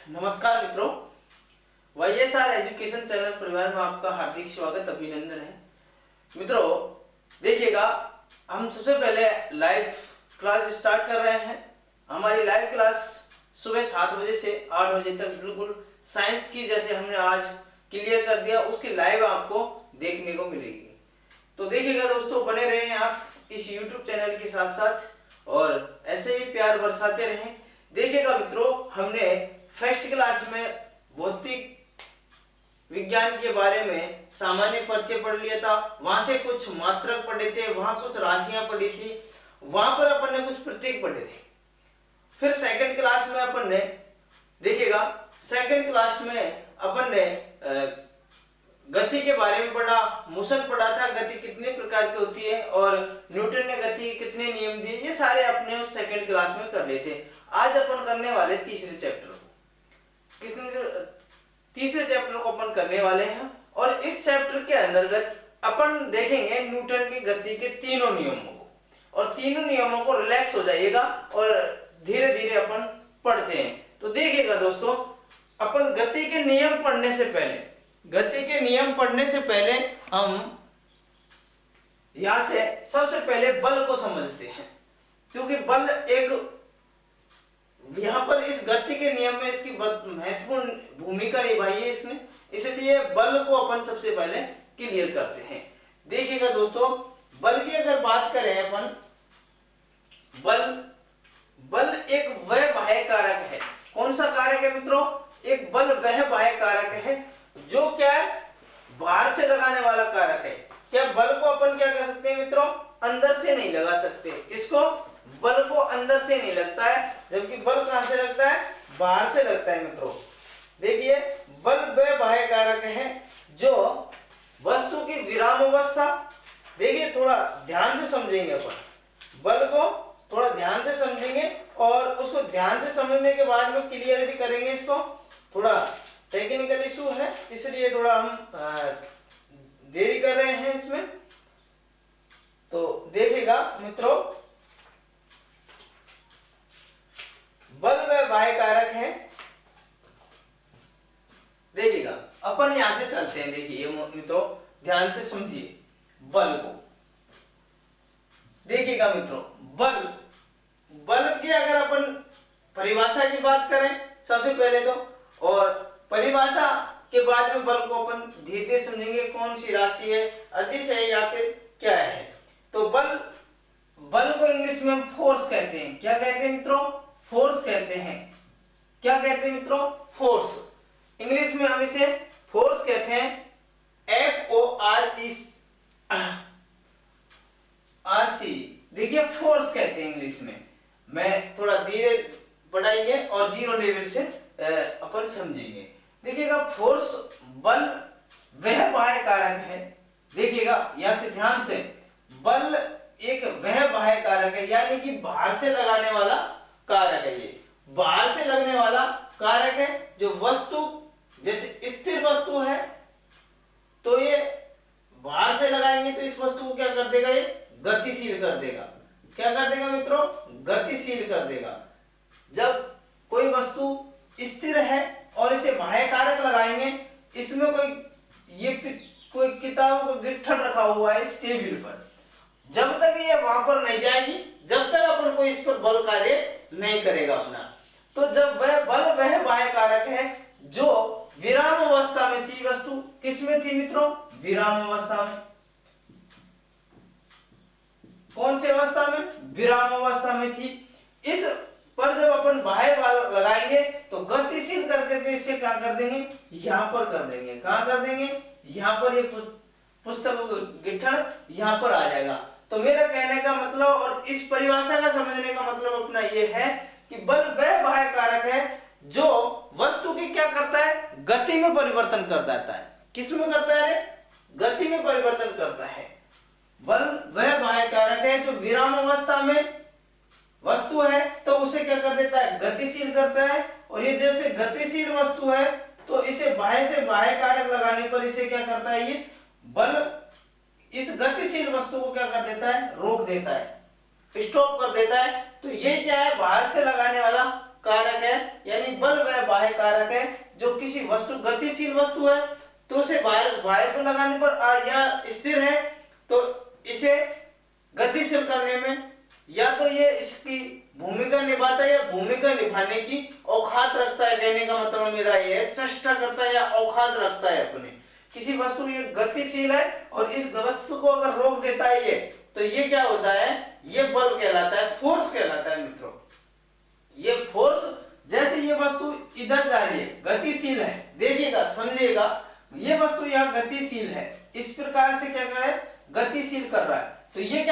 नमस्कार मित्रों, YSR education channel परिवार में आपका हार्दिक स्वागत अभिनंदन है। मित्रों देखिएगा, हम सबसे पहले लाइव क्लास स्टार्ट कर रहे हैं। हमारी लाइव क्लास सुबह 7 बजे से 8 बजे तक बिल्कुल साइंस की जैसे हमने आज क्लियर कर दिया उसकी लाइव आपको देखने को मिलेगी। तो देखिएगा दोस्तों, बने रहें आप इस YouTube चैनल के साथ साथ और ऐसे ही प्यार बरसाते रहें। देखिएगा मित्रों, हमने फर्स्ट क्लास में भौतिक विज्ञान के बारे में सामान्य परिचय पढ़ लिया था, वहां से कुछ मात्रक पढ़े थे, वहां कुछ राशियां पढ़ी थी, वहां पर अपन ने कुछ प्रतीक पढ़े थे। फिर सेकंड क्लास में अपन ने देखिएगा, सेकंड क्लास में अपन ने गति के बारे में पढ़ा, मोशन पढ़ा था, गति कितने प्रकार की होती है और न्यूटन ने गति के कितने नियम दिए, ये सारे अपने उस सेकंड क्लास में कर लिए थे। आज अपन करने वाले तीसरे चैप्टर तीसरे चैप्टर को अपन करने वाले हैं और इस चैप्टर के अंतर्गत अपन देखेंगे न्यूटन की गति के तीनों नियमों को, और तीनों नियमों को रिलैक्स हो जाइएगा और धीरे धीरे अपन पढ़ते हैं। तो देखिएगा दोस्तों, अपन गति के नियम पढ़ने से पहले हम यहां से सबसे पहले बल को समझते हैं, क्योंकि बल एक यहाँ पर इस गति के नियम में इसकी महत्वपूर्ण भूमिका निभाई है इसने, इसलिए बल को अपन सबसे पहले क्लियर करते हैं। देखिएगा दोस्तों, बल की अगर बात करें अपन, बल एक वह बाह्य कारक है। कौन सा कारक है मित्रों? एक बल वह बाह्य कारक है जो क्या है, बाहर से लगाने वाला कारक है। क्या बल को अपन क्या कर सकते हैं मित्रों? अंदर से नहीं लगा सकते। किसको? बल को अंदर से नहीं लगता है, जबकि बल कहां से लगता है? बाहर से लगता है मित्रों। देखिए, बल वह बाह्य कारक है जो वस्तु की विराम अवस्था, देखिए थोड़ा ध्यान से समझेंगे अपन, बल को थोड़ा ध्यान से समझेंगे और उसको ध्यान से समझने के बाद में क्लियर भी करेंगे। इसको थोड़ा टेक्निकल इशू है, इसलिए थोड़ा हम देरी कर रहे हैं इसमें। तो देखिएगा मित्रों, बल वह बाह्य कारक है। देखिएगा, अपन यहां से चलते हैं। देखिए मित्रों, ध्यान से समझिए बल को। देखिएगा मित्रों, बल की अगर अपन परिभाषा की बात करें सबसे पहले तो, और परिभाषा के बाद में बल को अपन धीरे धीरे समझेंगे कौन सी राशि है, अदिश है या फिर क्या है। तो बल को इंग्लिश में हम फोर्स कहते हैं। क्या कहते हैं मित्रों? फोर्स कहते हैं। क्या कहते हैं मित्रों? फोर्स। इंग्लिश में हम इसे फोर्स कहते हैं, FORCE। देखिए, फोर्स कहते हैं इंग्लिश में। मैं थोड़ा धीरे पढ़ाएंगे और जीरो लेवल से अपन समझेंगे। देखिएगा, फोर्स बल वह बाह्य कारक है। देखिएगा यहां से ध्यान से, बल एक वह बाह्य कारक है, यानी कि बाहर से लगाने वाला कारक है। ये बाहर से लगने वाला कारक है जो वस्तु, जैसे स्थिर वस्तु है तो ये बाहर से लगाएंगे तो इस वस्तु को क्या कर देगा? ये गतिशील कर देगा। क्या कर देगा मित्रों? गतिशील कर देगा। जब कोई वस्तु स्थिर है और इसे बाह्य कारक लगाएंगे, इसमें कोई किताबों का गिट्ठन रखा हुआ है इस टेबल पर, जब तक ये वहां पर नहीं जाएगी, जब तक अपन को इस पर बल कार्य नहीं करेगा अपना। तो जब वह बल वह बाह्य कारक है जो विराम अवस्था में थी, वस्तु किस में थी मित्रों? विराम अवस्था में। कौन सी अवस्था में? विराम अवस्था में थी। इस पर जब अपन बाह्य बल लगाएंगे तो गतिशील करके इसे क्या कर देंगे? यहां पर कर देंगे। कहां कर देंगे? यहां पर। ये पुस्तकों का गिट्ठन यहां पर आ जाएगा। तो मेरा कहने का मतलब और इस परिभाषा का समझने का मतलब अपना ये है कि बल वह बाह्य कारक है जो वस्तु की क्या करता है? गति में परिवर्तन कर देता है। किस में करता है? गति में परिवर्तन करता है। बल वह बाह्य कारक है जो विराम अवस्था में वस्तु है तो उसे क्या कर देता है? गतिशील करता है। और ये जैसे गतिशील वस्तु है तो इसे बाह्य से बाह्य कारक लगाने पर इसे क्या करता है? ये बल इस गतिशील वस्तु को क्या कर देता है? रोक देता है, स्टॉप कर देता है। तो ये क्या है? बाहर से लगाने वाला कारक है, यानी बल वह बाह्य कारक वस्तु है तो उसे वायर पर लगाने पर या स्थिर है तो इसे गतिशील करने में या तो ये इसकी भूमिका निभाता है या भूमिका निभाने की औकात रखता है। कहने का मतलब मेरा ये है, चेष्टा करता है या औकात रखता है अपने किसी वस्तु, ये गतिशील है और इस वस्तु को अगर रोक देता है ये, तो ये क्या होता है, ये बल कहलाता है, फोर्स कहलाता है मित्रों। ये फोर्स, जैसे ये वस्तु इधर जा रही है, गतिशील है, देखिएगा समझिएगा, ये वस्तु यहाँ गतिशील है, इस प्रकार से क्या कर रहा है, गतिशील कर रहा है, तो ये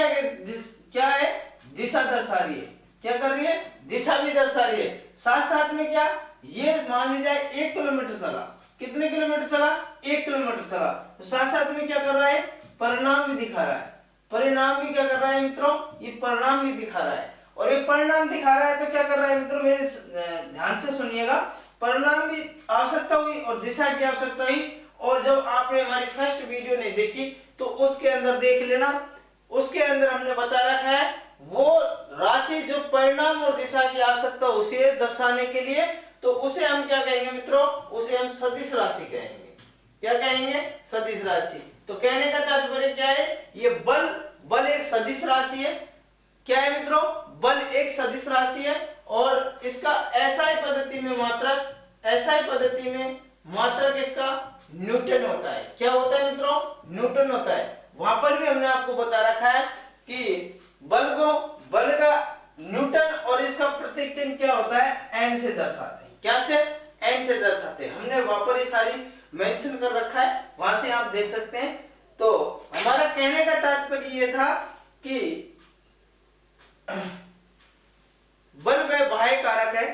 क्या है, दिशा दर्शा रही है। क्या कर रही है, दिशा भी दर्शा रही है। साथ साथ में क्या, ये मान लीजिए 1 किलोमीटर चला, कितने किलोमीटर चला, 1 किलोमीटर चला, तो साथ साथ में क्या कर रहा है, परिणाम भी दिखा रहा है। परिणाम भी क्या कर रहा है मित्रों, ये परिणाम भी दिखा रहा है। और ये परिणाम दिखा रहा है तो क्या कर रहा है मित्रों, मेरे ध्यान से सुनिएगा, परिणाम भी आवश्यकता हुई और दिशा की आवश्यकता हुई। और जब आपने हमारी फर्स्ट वीडियो नहीं देखी तो उसके अंदर देख लेना, उसके अंदर हमने बता रखा है वो राशि जो परिणाम और दिशा की आवश्यकता उसे दर्शाने के लिए, तो उसे हम क्या कहेंगे मित्रों, उसे हम सदिश राशि कहेंगे। क्या कहेंगे, सदिश राशि। तो कहने का तात्पर्य क्या है, ये बल एक सदिश राशि है। क्या है मित्रों, बल एक सदिश राशि है और इसका एसआई पद्धति में मात्रक इसका न्यूटन होता है। क्या होता है मित्रों, न्यूटन होता है। वहां पर भी हमने आपको बता रखा है कि बल का न्यूटन और इसका प्रतीक चिन्ह क्या होता है, एन से दर्शाते हैं। क्या से, एन से दर्शाते हैं। हमने वहां पर ये सारी मेंशन कर रखा है, वहां से आप देख सकते हैं। तो हमारा कहने का तात्पर्य ये था कि बल व बाह्य कारक है,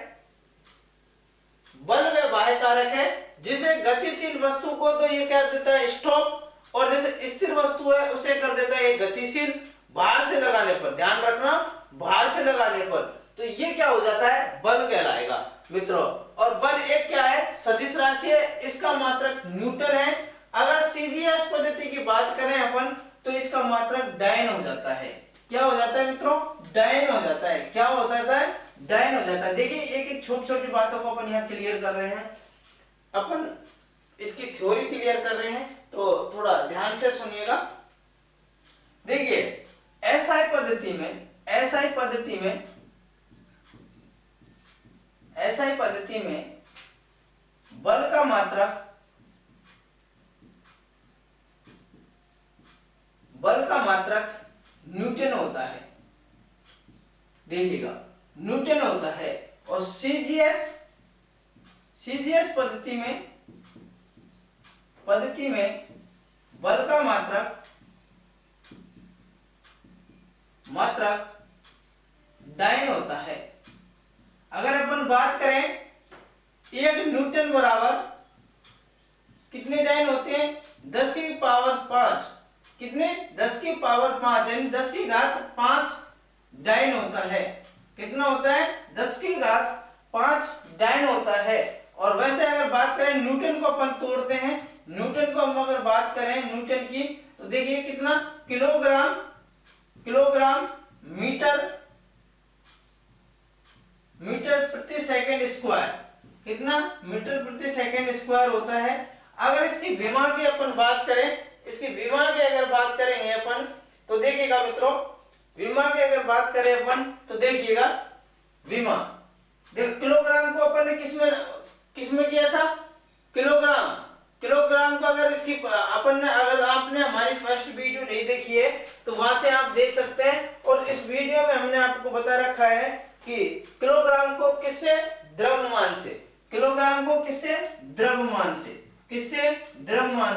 बल व बाह्य कारक है, जिसे गतिशील वस्तु को तो ये कर देता है स्टॉप, और जैसे स्थिर वस्तु है उसे कर देता है गतिशील। बाहर से लगाने पर, ध्यान रखना, बाहर से लगाने पर तो ये क्या हो जाता है, बल कहलाएगा मित्रों। और बल एक क्या है, सदिश राशि है, इसका मात्रक न्यूटन है। अगर सीजीएस पद्धति की बात करें अपन तो इसका मात्रक डायन हो जाता है। क्या हो जाता है मित्रों, डायन हो जाता है। क्या हो जाता है, डायन हो जाता है। देखिए एक एक छोटी छोटी बातों को अपन यहाँ क्लियर कर रहे हैं, अपन इसकी थ्योरी क्लियर कर रहे हैं, तो थोड़ा ध्यान से सुनिएगा। देखिए एसआई पद्धति में बल का मात्रक न्यूटन होता है। देखिएगा न्यूटन होता है। और सीजीएस पद्धति में बल का मात्रक डायन होता है। अगर अपन बात करें 1 न्यूटन बराबर कितने डायन होते हैं, 10 की पावर 5, कितने, 10 की पावर 5 यानी 10 की घात 5 डायन होता है। कितना होता है, 10 की घात 5 डायन होता है। और वैसे अगर बात करें न्यूटन को अपन तोड़ते हैं, न्यूटन को हम अगर बात करें न्यूटन की, तो देखिए कितना, किलोग्राम मीटर प्रति सेकंड स्क्वायर, कितना, मीटर प्रति सेकंड स्क्वायर होता है। अगर इसकी विमा की अपन बात करें, इसकी विमा की अगर बात करेंगे अपन, तो देखिएगा मित्रों, विमा की अगर बात करें अपन तो देखिएगा, विमा देख, किलोग्राम को अपन ने किसमें किया था, किलोग्राम को अगर इसकी अपन ने, अगर आपने हमारी फर्स्ट वीडियो नहीं देखी है तो वहां से आप देख सकते हैं। और इस वीडियो में हमने आपको बता रखा है कि किलोग्राम को किससे, द्रव्यमान से, किलोग्राम को किससे, द्रव्यमान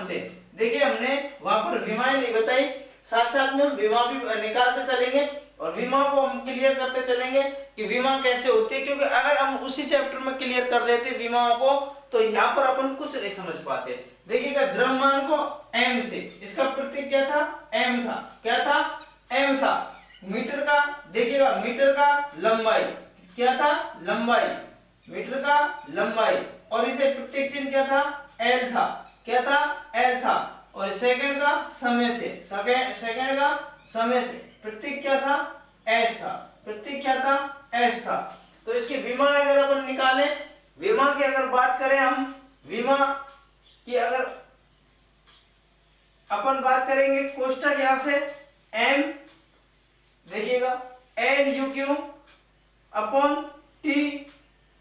से। देखिए हमने वहां पर विमाएं नहीं बताई, साथ साथ में हम विमा भी निकालते चलेंगे और विमा को हम क्लियर करते चलेंगे कि विमा कैसे होती है। क्योंकि अगर हम उसी चैप्टर में क्लियर कर लेते विमाओं को तो यहाँ पर अपन कुछ नहीं समझ पाते। देखिएगा द्रव्यमान को m से, इसका प्रतीक क्या था, m था। क्या था, m था। मीटर का, देखिएगा मीटर का लंबाई क्या था, मीटर का लंबाई, और इसे प्रतीक चिन्ह क्या था, l था। क्या था, l था। और सेकंड का समय से, सेकंड का समय से प्रतीक क्या था, s था। प्रतीक क्या था, s था। तो इसकी विमा अगर अपन निकालें, विमा की अगर बात करें हम, विमा की करेंगे कोष्टक यहाँ से m, देखिएगा L U Q upon T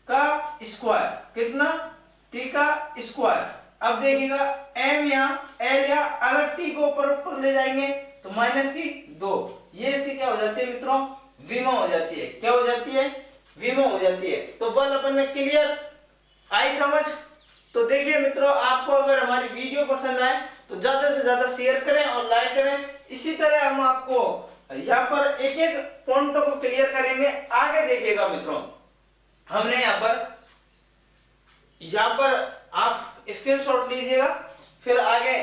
का स्क्वायर, कितना टी का स्क्वायर। अब देखिएगा m यहाँ एल यहाँ, अगर टी को ऊपर ले जाएंगे तो माइनस की 2, ये इसकी क्या हो जाती है मित्रों, विमा हो जाती है। क्या हो जाती है, विमा हो जाती है। तो बल अपन ने क्लियर आई समझ। तो देखिए मित्रों, आपको अगर हमारी वीडियो पसंद आए तो ज्यादा से ज्यादा शेयर करें और लाइक करें। इसी तरह हम आपको यहाँ पर एक एक पॉइंटों को क्लियर करेंगे। आगे देखिएगा मित्रों, हमने यहाँ पर आप स्क्रीनशॉट लीजिएगा, फिर आगे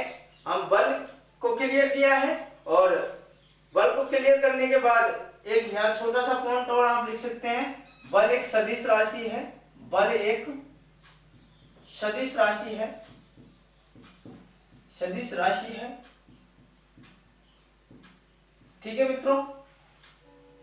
हम बल को क्लियर किया है और बल को क्लियर करने के बाद एक यहाँ छोटा सा पॉइंट और आप लिख सकते हैं, बल एक सदिश राशि है, बल एक सदिश राशि है, सदिश राशि है। ठीक है मित्रों,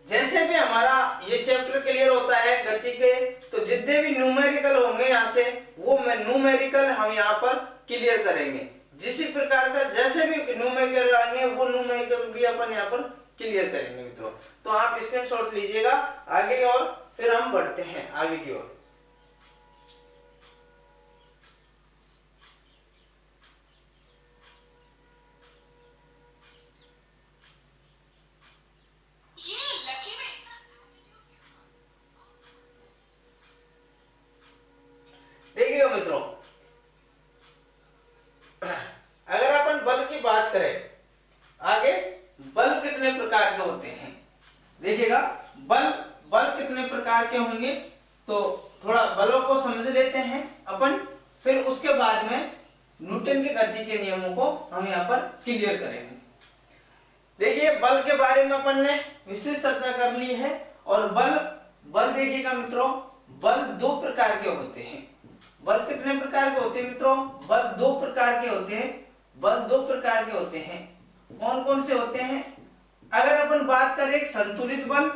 जैसे भी हमारा ये चैप्टर क्लियर होता है गति के, तो जितने भी न्यूमेरिकल होंगे यहाँ से वो न्यूमेरिकल हम यहाँ पर क्लियर करेंगे। जिस प्रकार का जैसे भी न्यूमेरिकल आएंगे वो न्यूमेरिकल भी अपन यहाँ पर क्लियर करेंगे मित्रों। तो आप स्क्रीनशॉट लीजिएगा आगे और फिर हम बढ़ते हैं आगे की ओर। देखिएगा मित्रों, अगर अपन बल की बात करें आगे, बल कितने प्रकार के होते हैं, देखिएगा बल कितने प्रकार के होंगे, तो थोड़ा बलों को समझ लेते हैं अपन, फिर उसके बाद में न्यूटन के गति के नियमों को हम यहाँ पर क्लियर करेंगे। देखिए बल के बारे में अपन ने विस्तृत चर्चा कर ली है। और बल देखिएगा मित्रों, बल दो प्रकार के होते हैं। बल कितने प्रकार के होते हैं मित्रों, बल दो प्रकार के होते हैं, बल दो प्रकार के होते हैं। कौन कौन से होते हैं, अगर अपन बात करें एक संतुलित बल,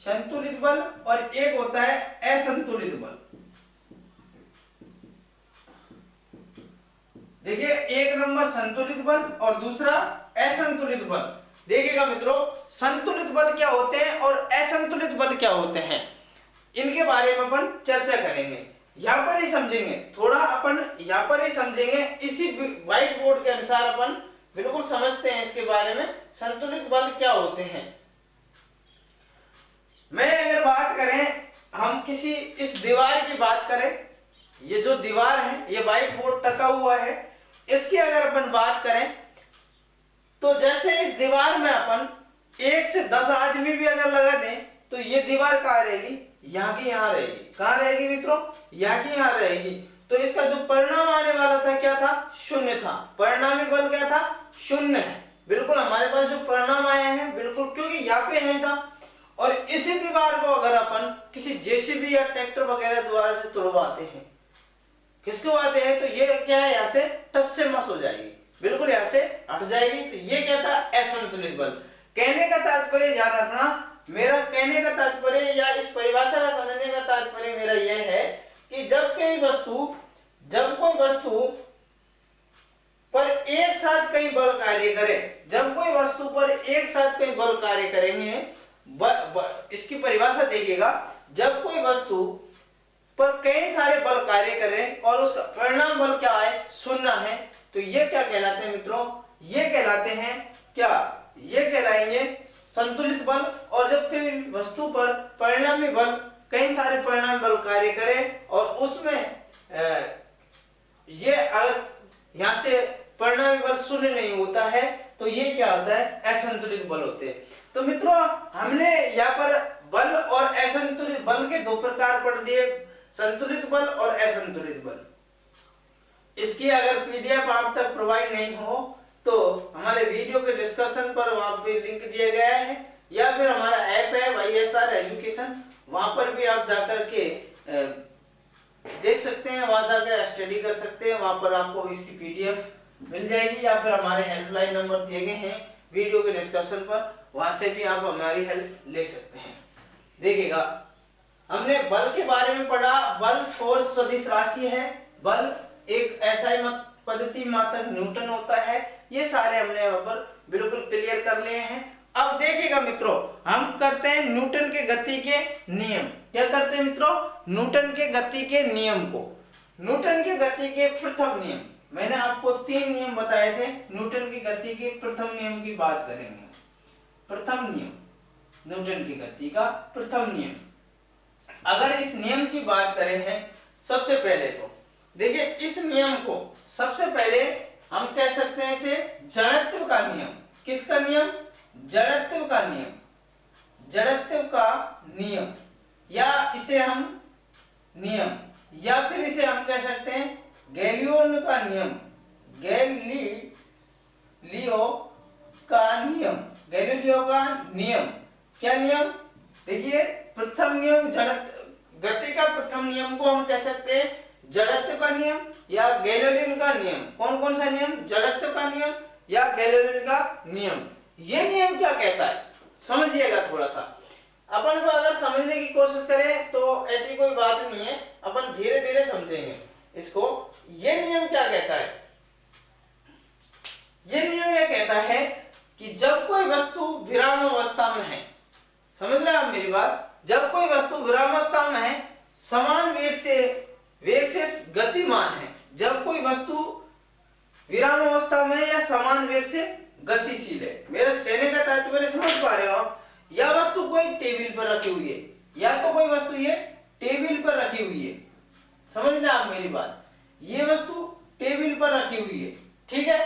संतुलित बल और एक होता है असंतुलित बल। देखिए एक नंबर संतुलित बल और दूसरा असंतुलित बल। देखिएगा मित्रों, संतुलित बल क्या होते हैं और असंतुलित बल क्या होते हैं, इनके बारे में अपन चर्चा करेंगे। यहाँ पर ही समझेंगे, थोड़ा अपन यहाँ पर ही समझेंगे, इसी व्हाइट बोर्ड के अनुसार अपन बिल्कुल समझते हैं इसके बारे में, संतुलित बल क्या होते हैं। मैं अगर बात करें, हम किसी इस दीवार की बात करें, ये जो दीवार है ये व्हाइट बोर्ड टका हुआ है, इसकी अगर अपन बात करें तो जैसे इस दीवार में अपन 1 से 10 आदमी भी अगर लगा दें तो ये दीवार कहाँ रहेगी, यहाँ की यहाँ रहेगी। कहाँ रहेगी मित्रों, यहाँ की यहाँ रहेगी। तो इसका जो परिणाम आने वाला था क्या था, शून्य था। परिणामी बल क्या था, शून्य है। बिल्कुल हमारे पास जो परिणाम आए हैं बिल्कुल, क्योंकि यहाँ पे है था। और इसी दीवार को अगर अपन किसी जेसीबी या ट्रैक्टर वगैरह द्वारा से तोड़वाते हैं, किसको आते हैं, तो ये क्या है, यहाँ से टस से मस हो जाएगी, बिल्कुल यहाँ से हट जाएगी। तो ये क्या था, असंतुलित बल। कहने का तात्पर्य ध्यान रखना, मेरा कहने का तात्पर्य या इस परिभाषा का समझने का तात्पर्य मेरा यह है कि जब कोई वस्तु पर एक साथ कई बल कार्य करे, जब कोई वस्तु पर एक साथ कई बल कार्य करेंगे, इसकी परिभाषा देखिएगा, जब कोई वस्तु पर कई सारे बल कार्य करें और उसका परिणाम बल क्या है, शून्य है, तो ये क्या कहलाते हैं मित्रों, ये कहलाते हैं क्या, ये कहलाएंगे संतुलित बल। और जब कोई वस्तु पर परिणामी बल, कई सारे परिणामी बल कार्य करें और उसमें ये अगर यहाँ से परिणामी बल शून्य नहीं होता है, तो ये क्या होता है, असंतुलित बल होते हैं। तो मित्रों, हमने यहाँ पर बल और असंतुलित बल के दो प्रकार पढ़ दिए, संतुलित बल और असंतुलित बल। इसकी अगर पीडीएफ आप तक प्रोवाइड नहीं हो तो हमारे वीडियो के डिस्कशन पर वहां पे लिंक दिया गया है, या फिर हमारा ऐप है YSR एजुकेशन, वहां पर भी आप जाकर के देख सकते हैं, वहां जाकर स्टडी कर सकते हैं, वहां पर आपको इसकी पीडीएफ मिल जाएगी, या फिर हमारे हेल्पलाइन नंबर दिए गए हैं वीडियो के डिस्कशन पर, वहां से भी आप हमारी हेल्प ले सकते हैं। देखिएगा, हमने बल के बारे में पढ़ा, बल फोर्स सदिश राशि है। बल एक ऐसा ही मत पद्धति मात्रक न्यूटन होता है। ये सारे हमने यहाँ पर बिल्कुल क्लियर कर लिए हैं। अब देखिएगा मित्रों, हम करते हैं न्यूटन के गति के नियम। क्या करते हैं मित्रों? न्यूटन के गति के नियम को। न्यूटन के गति के प्रथम नियम, मैंने आपको 3 नियम बताए थे। न्यूटन की गति के प्रथम नियम की बात करेंगे। प्रथम नियम, न्यूटन की गति का प्रथम नियम। अगर इस नियम की बात करें हैं, सबसे पहले तो देखिए इस नियम को सबसे पहले हम कह सकते हैं इसे जड़त्व का नियम। किसका नियम? जड़त्व का नियम। जड़त्व का नियम, या इसे हम नियम, या फिर इसे हम कह सकते हैं गैलीलियो का नियम। गैलीलियो का नियम, गैलीलियो का नियम। क्या नियम? देखिए प्रथम नियम, गति का प्रथम नियम को हम कह सकते हैं जड़त्व का नियम या गैलीलियो का नियम। कौन कौन सा नियम? जड़त्व का नियम या गैलीलियो का नियम। ये नियम क्या कहता है समझिएगा थोड़ा सा। अपन को अगर समझने की कोशिश करें तो ऐसी कोई बात नहीं है, अपन धीरे धीरे समझेंगे इसको। ये नियम क्या कहता है? ये नियम यह कहता है कि जब कोई वस्तु विराम अवस्था में है, समझ रहे हैं आप मेरी बात? जब कोई वस्तु विराम अवस्था में है, समान वेग से गतिमान है। जब कोई वस्तु विराम अवस्था में या समान वेग से गतिशील है। मेरे कहने का तात्पर्य समझ पा रहे हो आप? या वस्तु कोई टेबल पर रखी हुई है, या तो कोई वस्तु ये टेबल पर रखी हुई है। समझ रहे आप मेरी बात? ये वस्तु टेबल पर रखी हुई है, ठीक है।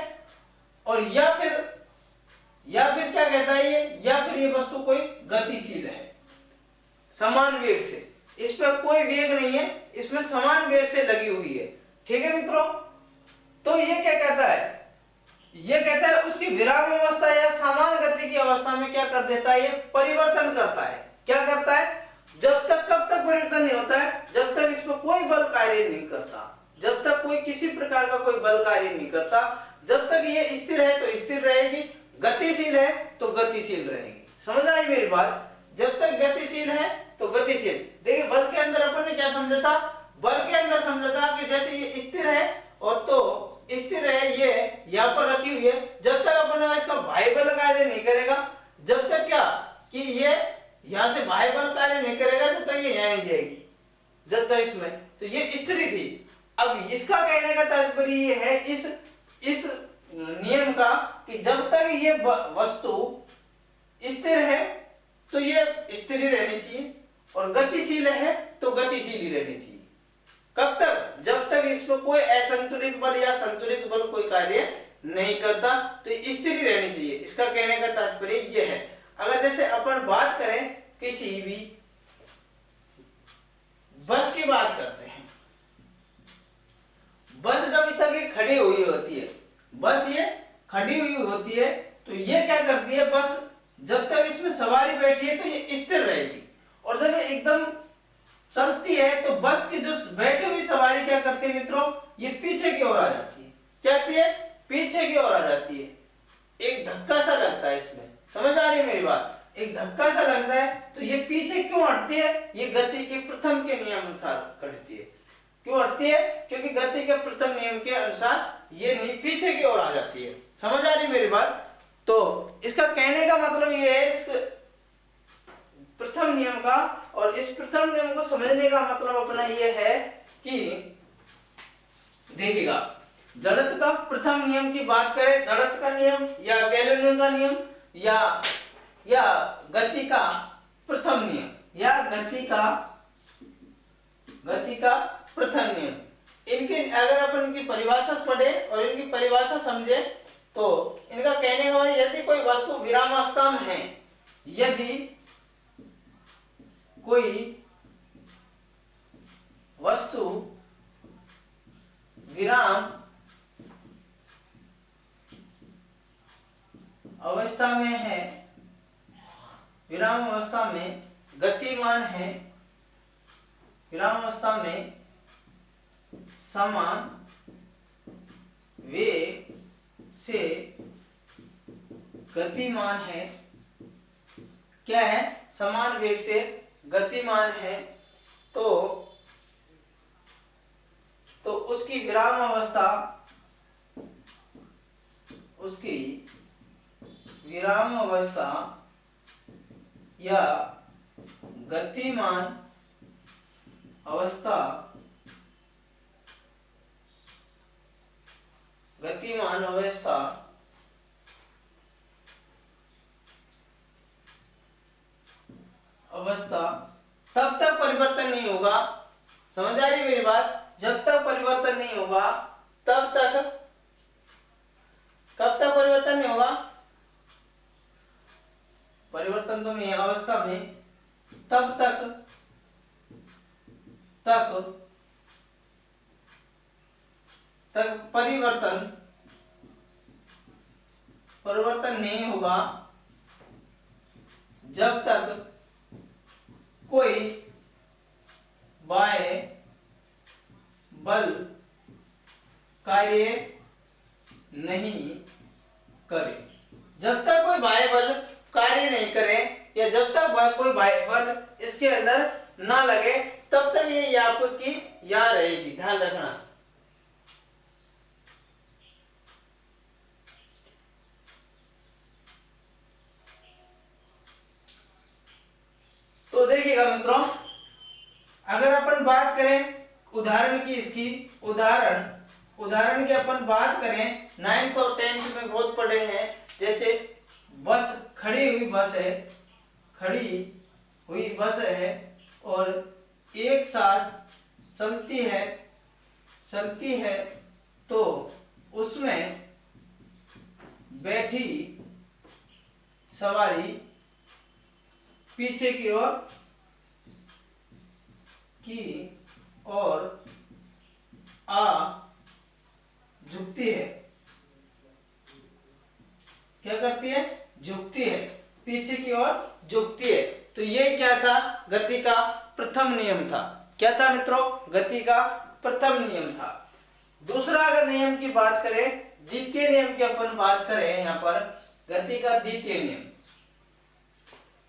और या फिर क्या कहता है ये? या फिर ये वस्तु कोई गतिशील है समान वेग से। इस पर कोई वेग नहीं है, इसमें समान वेग से लगी हुई है, ठीक है मित्रों। तो ये क्या कहता है? ये कहता है उसकी विराम अवस्था या समान गति की अवस्था में क्या कर देता है? ये परिवर्तन करता है। क्या करता है? जब तक, कब तक परिवर्तन नहीं होता है? जब तक इस पर कोई बल कार्य नहीं करता, जब तक कोई किसी प्रकार का कोई बल कार्य नहीं करता, जब तक ये स्थिर है तो स्थिर रहेगी, गतिशील है तो गतिशील रहेगी। समझ आई मेरी बात? जब तक गतिशील है तो गतिशील। देखिए बल के अंदर अपन ने क्या समझा था? बल के अंदर समझा था कि जैसे ये स्थिर है और तो स्थिर है, ये यहाँ पर रखी हुई है, जब तक अपन इसका बाह्य बल कार्य नहीं करेगा, जब तक क्या कि ये यहाँ से बाह्य बल कार्य नहीं करेगा तब तक ये यहाँ नहीं जाएगी, जब तक इसमें, तो ये स्थिर थी। अब इसका कहने का तात्पर्य ये है इस नियम का कि जब तक ये वस्तु स्थिर है तो ये स्थिर ही रहनी चाहिए, और गतिशील है तो गतिशील ही रहनी चाहिए। कब तक? जब तक इस पर कोई असंतुलित बल या संतुलित बल कोई कार्य नहीं करता, तो स्थिर ही रहनी चाहिए। इसका कहने का तात्पर्य यह है। अगर जैसे अपन बात करें किसी भी बस की बात करते हैं, बस जब तक ये खड़ी हुई होती है, बस ये खड़ी हुई होती है, तो ये क्या करती है? बस जब तक इसमें सवारी बैठी है तो ये स्थिर रहेगी, और जब ये एकदम चलती है तो बस की जो बैठी हुई सवारी क्या करती है मित्रों? ये पीछे की ओर आ जाती है। क्या कहती है? पीछे की ओर आ जाती है। एक धक्का सा लगता है इसमें, समझ आ रही है मेरी बात? एक धक्का सा लगता है तो ये पीछे क्यों हटती है? ये गति के प्रथम के नियम अनुसार हटती है। क्यों हटती है? क्योंकि गति के प्रथम नियम के अनुसार ये पीछे की ओर आ जाती है। समझ आ रही मेरी बात? तो इसका कहने का मतलब ये है इस प्रथम नियम का, और इस प्रथम नियम को समझने का मतलब अपना ये है कि देखिएगा, जड़त्व का प्रथम नियम की बात करें, जड़त्व का नियम या गैलीलियो का नियम या गति का प्रथम नियम या गति का प्रथम नियम, इनके अगर अपन इनकी परिभाषा पढ़े और इनकी परिभाषा समझे तो इनका कहने का मतलब यदि कोई वस्तु विरामावस्था में है, यदि कोई वस्तु विराम अवस्था में है, विराम अवस्था में गतिमान है, विराम अवस्था में समान वेग से गतिमान है, क्या है? समान वेग से गतिमान है, तो उसकी विराम अवस्था उसकी विराम अवस्था या गतिमान अवस्था तब तक परिवर्तन नहीं होगा। समझ आ रही है मेरी बात? जब तक परिवर्तन नहीं होगा तब तक, कब तक परिवर्तन नहीं होगा? परिवर्तन तो में अवस्था में तब तक परिवर्तन नहीं होगा जब तक कोई बाह्य बल कार्य नहीं करे। जब तक कोई बाह्य बल कार्य नहीं करे या जब तक कोई बाह्य बल इसके अंदर ना लगे तब तक ये आपकी यहाँ रहेगी, ध्यान रखना। तो देखिएगा मित्रों, अगर अपन बात करें उदाहरण की, इसकी उदाहरण की अपन बात करें, 9th और 10th में बहुत पढ़े हैं। जैसे बस, खड़ी हुई बस है और एक साथ चलती है तो उसमें बैठी सवारी पीछे की ओर आ झुकती है। क्या करती है? झुकती है, पीछे की ओर झुकती है। तो ये क्या था? गति का प्रथम नियम था। क्या था मित्रों? गति का प्रथम नियम था। दूसरा अगर नियम की बात करें, द्वितीय नियम की अपन बात करें, यहाँ पर गति का द्वितीय नियम,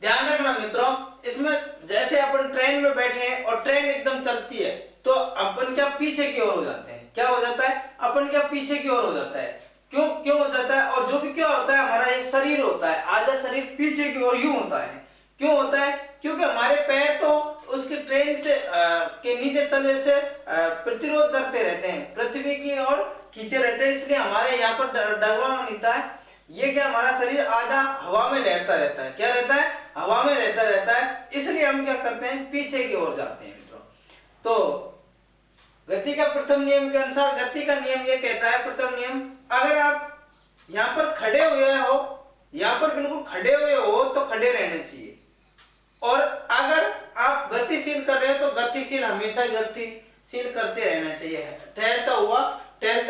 ध्यान रखना मित्रों, इसमें जैसे अपन ट्रेन में बैठे हैं और ट्रेन एकदम चलती है तो अपन क्या पीछे की ओर हो जाते हैं। क्या हो जाता है? अपन क्या पीछे की ओर हो जाता है। क्यों हो जाता है? और जो भी क्या होता है, हमारा ये शरीर होता है, आधा शरीर पीछे की ओर यूं होता है। क्यों होता है? क्योंकि हमारे पैर तो उसके ट्रेन से के नीचे तले से प्रतिरोध करते रहते हैं, पृथ्वी की ओर खींचे रहते हैं, इसलिए हमारे यहाँ पर डगमगा नहीं है। ये क्या, हमारा शरीर आधा हवा में लहरता रहता है। क्या रहता है? हवा में रहता है, इसलिए हम क्या करते हैं? पीछे की ओर जाते हैं मित्रों। तो गति का प्रथम नियम के अनुसार, गति का नियम ये कहता है, प्रथम नियम, अगर आप यहाँ पर खड़े हुए हो, यहाँ पर बिल्कुल खड़े हुए हो तो खड़े रहना चाहिए, और अगर आप गतिशील कर रहे हो तो गतिशील हमेशा गतिशील करते रहना चाहिए, टहलता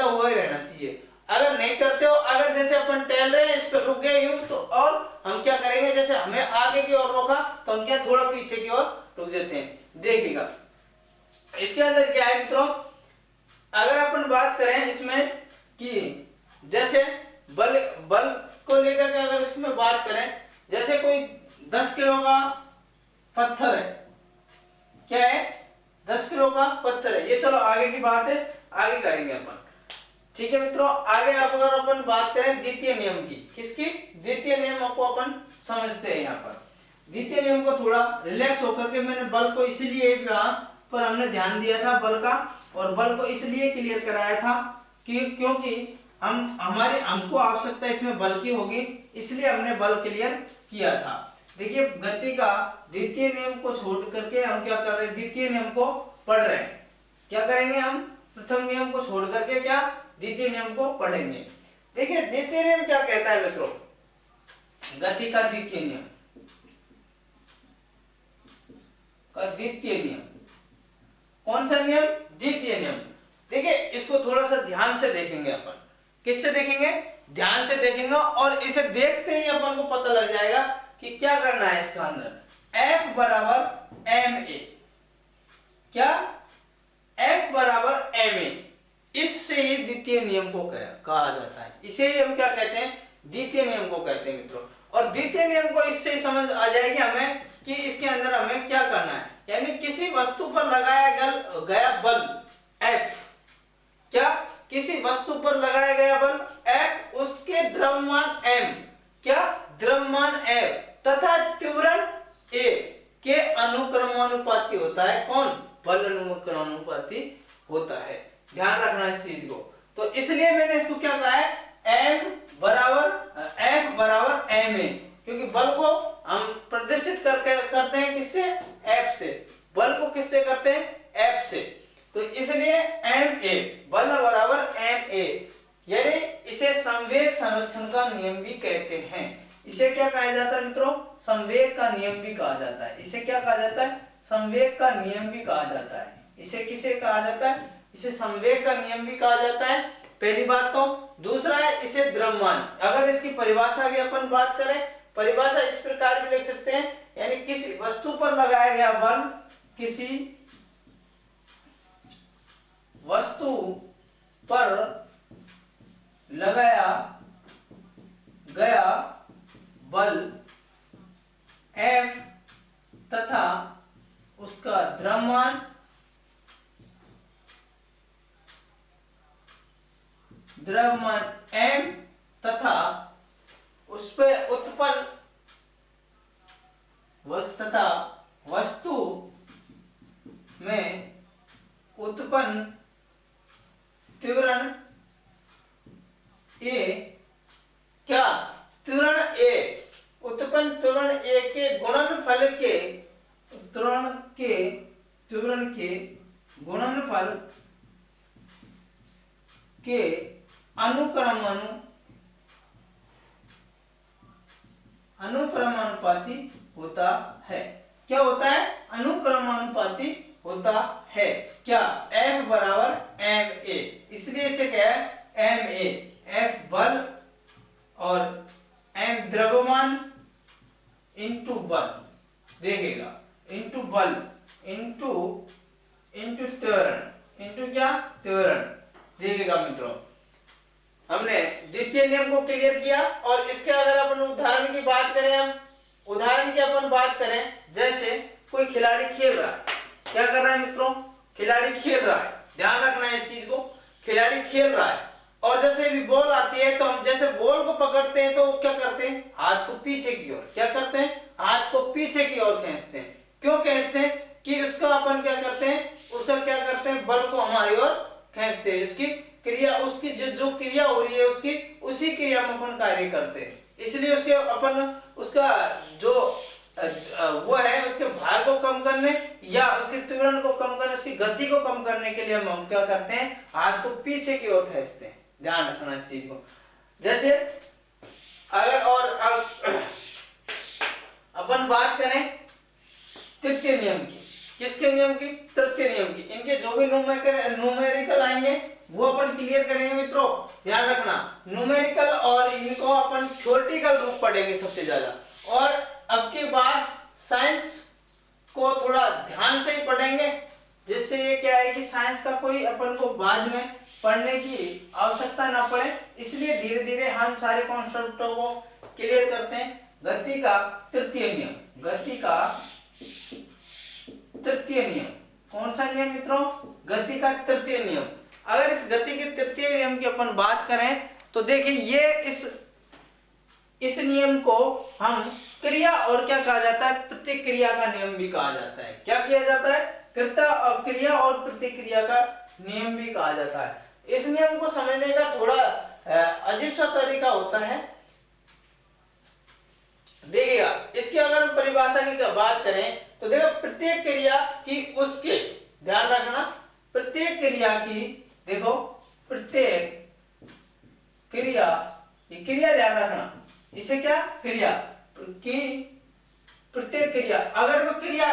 हुआ ही रहना चाहिए। अगर नहीं करते हो, अगर जैसे अपन टहल रहे हैं, इस पर रुक गए यूं, तो और हम क्या करेंगे, जैसे हमें आगे की ओर रोका तो हम क्या थोड़ा पीछे की ओर रुक जाते हैं। देखिएगा इसके अंदर क्या है मित्रों, अगर अपन बात करें इसमें कि जैसे बल को लेकर के अगर इसमें बात करें, जैसे कोई 10 किलो का पत्थर है, क्या है? 10 किलो का पत्थर है। ये चलो आगे की बात है, आगे करेंगे अपन, ठीक है मित्रों। आगे अगर अपन बात करें द्वितीय नियम की, किसकी? द्वितीय नियम को अपन समझते हैं। यहाँ पर द्वितीय नियम को थोड़ा रिलैक्स होकर के, मैंने बल को इसीलिए यहाँ पर हमने ध्यान दिया था बल का, और बल को इसलिए क्लियर कराया था कि क्योंकि हमको आवश्यकता इसमें बल की होगी, इसलिए हमने बल क्लियर किया था। देखिए गति का द्वितीय नियम को छोड़ करके हम क्या कर रहे हैं? द्वितीय नियम को पढ़ रहे हैं। क्या करेंगे हम? प्रथम नियम को छोड़ करके क्या द्वितीय नियम को पढ़ेंगे। देखिए द्वितीय नियम क्या कहता है मित्रों, गति का द्वितीय नियम कौन सा नियम? द्वितीय नियम। देखिए इसको थोड़ा सा ध्यान से देखेंगे अपन। किससे देखेंगे? ध्यान से देखेंगे, और इसे देखते ही अपन को पता लग जाएगा कि क्या करना है इसका अंदर। F बराबर ma, क्या? F बराबर ma, इससे ही द्वितीय नियम को कहा जाता है। इसे ही हम क्या कहते हैं? द्वितीय नियम को कहते हैं मित्रों। और द्वितीय नियम को इससे ही समझ आ जाएगी हमें कि इसके अंदर हमें क्या करना है, यानी किसी वस्तु पर लगाया गया बल F, क्या? किसी वस्तु पर लगाया गया बल F उसके अनुक्रमानुपाती होता है। कौन? बल अनुक्रमानुपाती होता है। ध्यान रखना इस चीज को। तो इसलिए मैंने इसको क्या कहा है, F बराबर ma, क्योंकि बल को हम प्रदर्शित करते हैं किससे? F से। बल को किससे करते हैं? F से। तो इसलिए ma, बल बराबर ma, यानी इसे संवेग संरक्षण का नियम भी कहते हैं। इसे क्या कहा जाता है मित्रों? संवेग का नियम भी कहा जाता है। इसे क्या कहा जाता है? संवेग का नियम भी कहा जाता है। इसे किसे कहा जाता है? इसे संवेग का नियम भी कहा जाता है, पहली बात तो। दूसरा है इसे द्रव्यमान। अगर इसकी परिभाषा की अपन बात करें, परिभाषा इस प्रकार भी लिख सकते हैं, यानी किसी वस्तु पर लगाया गया बल, किसी वस्तु पर लगाया गया बल F तथा उसका द्रव्यमान m तथा उस पे उत्पन्न तथा वस्तु में उत्पन्न त्वरण A, क्या? त्वरण A, उत्पन्न त्वरण A के गुणनफल के गुणनफल के अनुक्रमानुपाती होता है। क्या होता है? अनुक्रमानुपाती होता है। क्या? F बराबर ma, इसलिए इसे क्या है? ma, F बल और m द्रव्यमान इंटू बल, देखिएगा, इंटू बल इंटू त्वरण, इंटू क्या? त्वरण। देखिएगा मित्रों, हमने द्वितीय नियम को क्लियर किया। और इसके अगर अपन उदाहरण की बात करें, हम उदाहरण की अपन बात करें, जैसे कोई खिलाड़ी खेल रहा है। क्या कर रहा है मित्रों? खिलाड़ी खेल रहा है। ध्यान रखना है इस चीज को, खिलाड़ी खेल रहा है। और जैसे भी बॉल आती है तो हम जैसे बॉल को पकड़ते हैं तो क्या करते हैं? हाथ को पीछे की ओर, क्या करते हैं? हाथ को पीछे की ओर खींचते हैं। क्यों खींचते हैं? कि उसका अपन क्या करते हैं? उसका क्या करते हैं? बल को हमारी ओर खींचते हैं। उसकी क्रिया, उसकी जो क्रिया हो रही है उसकी, उसी क्रिया में अपन कार्य करते हैं। इसलिए उसके अपन उसका जो वो है, उसके भार को कम करने या उसके त्वरण को कम करने, उसकी गति को कम करने के लिए हम क्या करते हैं? हाथ को पीछे की ओर खींचते हैं। ध्यान रखना इस चीज को। जैसे अगर अपन बात करें तृतीय नियम की, किसके नियम की? तृतीय नियम की। इनके जो भी न्यूमेरिकल आएंगे वो अपन क्लियर करेंगे मित्रों। ध्यान रखना, न्यूमेरिकल और इनको अपन थ्योरेटिकल रूप पढ़ेंगे सबसे ज्यादा। और अब की बार साइंस को थोड़ा ध्यान से ही पढ़ेंगे, जिससे ये क्या है कि साइंस का कोई अपन को बाद में पढ़ने की आवश्यकता ना पड़े। इसलिए धीरे धीरे हम सारे कॉन्सेप्टों को क्लियर करते हैं। गति का तृतीय नियम, गति का तृतीय नियम, कौन सा नियम मित्रों? गति का तृतीय नियम। अगर इस गति के तृतीय नियम की अपन बात करें तो देखिए, ये इस नियम को हम क्रिया और क्या कहा जाता है? प्रतिक्रिया का नियम भी कहा जाता है। क्या किया जाता है? क्रिया और प्रतिक्रिया का नियम भी कहा जाता है। इस नियम को समझने का थोड़ा अजीब सा तरीका होता है। देखिएगा, इसकी अगर हम परिभाषा की बात करें तो देखो, प्रत्येक क्रिया की उसके, ध्यान रखना, प्रत्येक क्रिया की, देखो प्रत्येक क्रिया, ये क्रिया ध्यान रखना, इसे क्या? क्रिया की प्रत्येक क्रिया, अगर वो क्रिया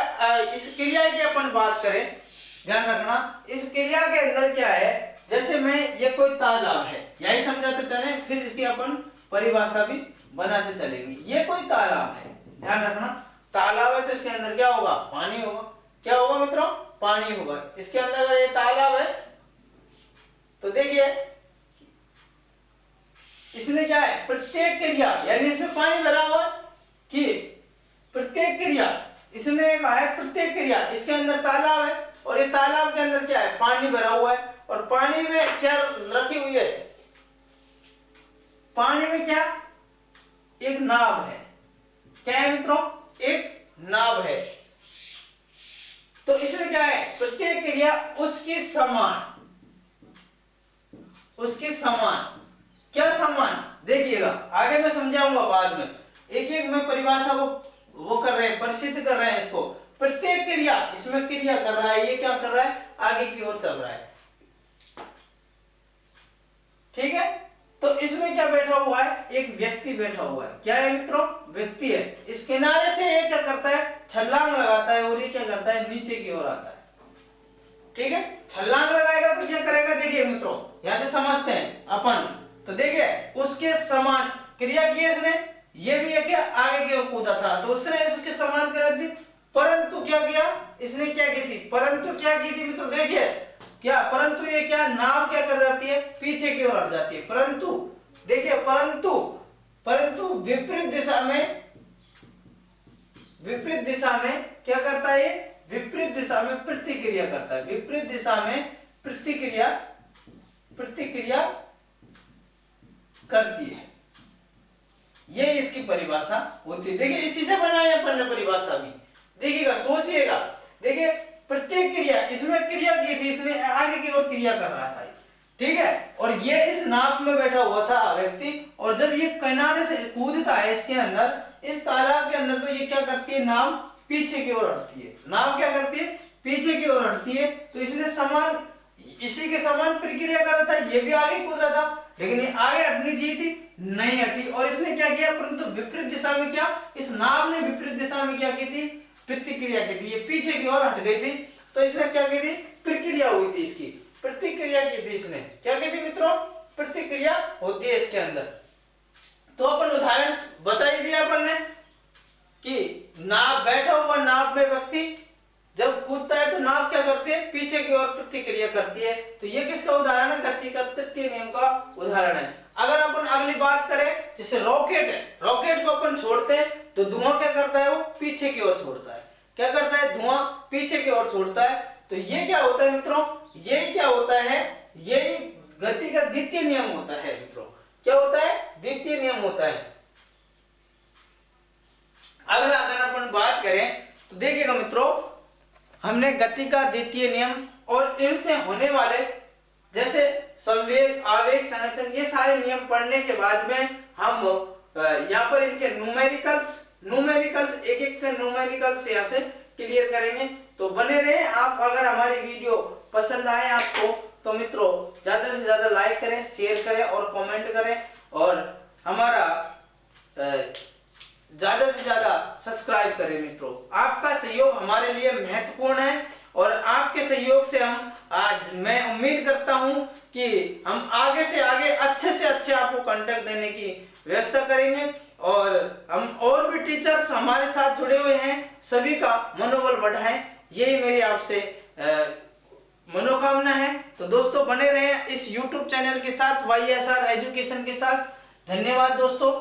इस क्रिया की अपन बात करें, ध्यान रखना, इस क्रिया के अंदर क्या है? जैसे मैं, ये कोई तालाब है, यही समझाते चले, फिर इसकी अपन परिभाषा भी बनाते चलेंगे। ये कोई तालाब है, ध्यान रखना, तालाब है तो इसके अंदर क्या होगा? पानी होगा। क्या होगा मित्रों? पानी होगा। इसके अंदर अगर ये तालाब है तो देखिए इसमें क्या है? प्रत्येक क्रिया, यानी इसमें पानी भरा हुआ कि प्रत्येक क्रिया, इसमें कहा है प्रत्येक क्रिया, इसके अंदर तालाब है और ये तालाब के अंदर क्या है? पानी भरा हुआ है। और पानी में क्या रखी हुई है? पानी में क्या? एक नाव है। क्या है मित्रों? एक नाव है। क्रिया उसकी समान। क्या समान, देखिएगा आगे मैं समझाऊंगा बाद में, एक एक में परिभाषा वो कर रहे हैं, प्रसिद्ध कर रहे हैं इसको। प्रत्येक क्रिया, इसमें क्रिया कर रहा है, ये क्या कर रहा है, आगे की ओर चल रहा है, ठीक है। तो इसमें क्या बैठा हुआ है, एक व्यक्ति बैठा हुआ है। क्या है मित्रों, व्यक्ति है। इस किनारे से ये क्या करता है, छलांग लगाता है, और ये क्या करता है, नीचे की ओर आता है, ठीक है। छलांग लगाएगा तो क्या करेगा, देखिए मित्रों यहां से समझते हैं अपन। तो देखिए उसके समान क्रिया की इसने, ये भी है कि आगे की ओर कूदा था, तो उसने इसके समान कर दी। परंतु क्या किया इसने, क्या की थी, परंतु क्या की थी मित्रों, देखिए क्या, परंतु ये क्या, नाव क्या कर जाती है, पीछे की ओर हट जाती है। परंतु देखिए, परंतु विपरीत दिशा में क्या करता है, ये विपरीत दिशा में प्रतिक्रिया करता है, विपरीत दिशा में प्रतिक्रिया करती है। ये इसकी परिभाषा होती है। देखिए इसी से बनाया अपन ने परिभाषा भी, देखिएगा सोचिएगा। देखिए प्रत्येक क्रिया, इसमें क्रिया की थी, इसने आगे की ओर क्रिया कर रहा था, ठीक है। और ये इस नाव में बैठा हुआ था व्यक्ति, और जब ये किनारे से कूदता है इसके अंदर, इस तालाब के अंदर, तो ये क्या करती है, नाव पीछे की ओर हटती है। नाव क्या करती है, पीछे की ओर हटती है। तो इसने इसी के समान प्रक्रिया कर रहा था, ये भी आगे कूद रहा था, लेकिन ये आगे हटनी चाहिए थी, नहीं हटी। और इसने क्या किया, परंतु विपरीत दिशा में, क्या इस नाव ने विपरीत दिशा में क्या की थी, प्रतिक्रिया की थी, ये पीछे की ओर हट गई थी। तो इसने क्या की थी, प्रक्रिया हुई थी, इसकी प्रतिक्रिया की थी। इसने क्या की थी मित्रों, प्रतिक्रिया होती है इसके अंदर। तो अपन उदाहरण बता ही दिया अपन ने कि नाव, बैठा हुआ नाव में व्यक्ति जब कूदता है तो नाव क्या करती है, पीछे की ओर प्रतिक्रिया करती है। तो ये किसका उदाहरण है, गति का तृतीय नियम का उदाहरण है। अगर अपन अगली बात करें, जैसे रॉकेट है, रॉकेट को अपन छोड़ते हैं तो धुआं क्या करता है, वो पीछे की ओर छोड़ता है। क्या करता है, धुआं पीछे की ओर छोड़ता है। तो ये क्या होता है मित्रों, ये क्या होता है, यही गति का द्वितीय नियम होता है मित्रों। क्या होता है, द्वितीय नियम होता है। अगला अगर अपन बात करें तो देखिएगा मित्रों, हमने गति का द्वितीय नियम और इनसे होने वाले जैसे संवेग, आवेग, संरक्षण, ये सारे नियम पढ़ने के बाद में हम यहाँ पर इनके न्यूमेरिकल्स एक एक के न्यूमेरिकल्स यहाँ से क्लियर करेंगे। तो बने रहे आप। अगर हमारी वीडियो पसंद आए आपको तो मित्रों ज्यादा से ज्यादा लाइक करें, शेयर करें और कमेंट करें, और हमारा ज्यादा से ज्यादा सब्सक्राइब करें मित्रों। आपका सहयोग हमारे लिए महत्वपूर्ण है, और आपके सहयोग से मैं उम्मीद करता हूं कि हम आगे से आगे अच्छे से अच्छे आपको कंटेंट देने की व्यवस्था करेंगे, और हम और भी टीचर्स हमारे साथ जुड़े हुए हैं, सभी का मनोबल बढ़ाएं, यही मेरी आपसे मनोकामना है। तो दोस्तों बने रहें इस YouTube चैनल के साथ, YSR एजुकेशन के साथ। धन्यवाद दोस्तों।